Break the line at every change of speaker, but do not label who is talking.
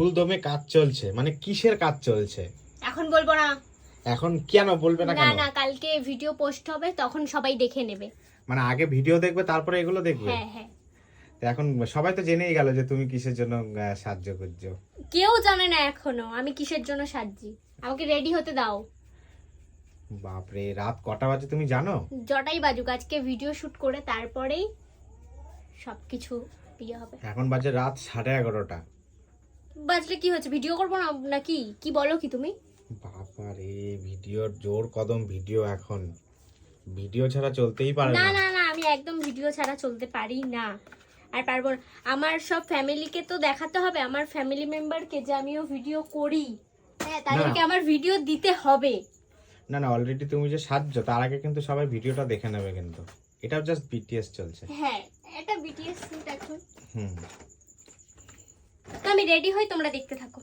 ফুলদমে কাজ চলছে, মানে কিসের কাজ চলছে
এখন বলবো না।
এখন কেন বলবে না
না
কেন?
না, কালকে ভিডিও পোস্ট হবে, তখন সবাই দেখে নেবে।
মানে আগে ভিডিও দেখবে তারপরে এগুলো দেখবে?
হ্যাঁ হ্যাঁ।
তো এখন সবাই তো জেনেই গেল যে তুমি কিসের জন্য সাহায্য করছো।
কেউ জানে না এখনো আমি কিসের জন্য সাজছি। আমাকে রেডি হতে দাও।
বাপরে, রাত কটা বাজে তুমি জানো?
জটাই বাজুক, আজকে ভিডিও শুট করে তারপরেই সবকিছু ইয়ে হবে।
এখন বাজে রাত 11:30।
বাজলে কি হচ্ছে, ভিডিও করবো না নাকি? কি বলো কি তুমি?
বাবারে, ভিডিওর জোর কদম ভিডিও, এখন ভিডিও ছাড়া চলতেই পারে
না
না।
না না, আমি একদম ভিডিও ছাড়া চলতে পারি না। আর পারবো না। আমার সব ফ্যামিলিকে তো দেখাতে হবে, আমার ফ্যামিলি মেম্বারকে যে আমিও ভিডিও করি। হ্যাঁ, তাদেরকে আমার ভিডিও দিতে হবে।
না না, অলরেডি তুমি যে সাজছো তার আগে কিন্তু সবাই ভিডিওটা দেখে নেবে, কিন্তু এটাও জাস্ট বিটিএস চলছে।
হ্যাঁ, এটা বিটিএস শুট এখন।
হুম।
তো আমি রেডি হই, তোমরা দেখতে থাকো।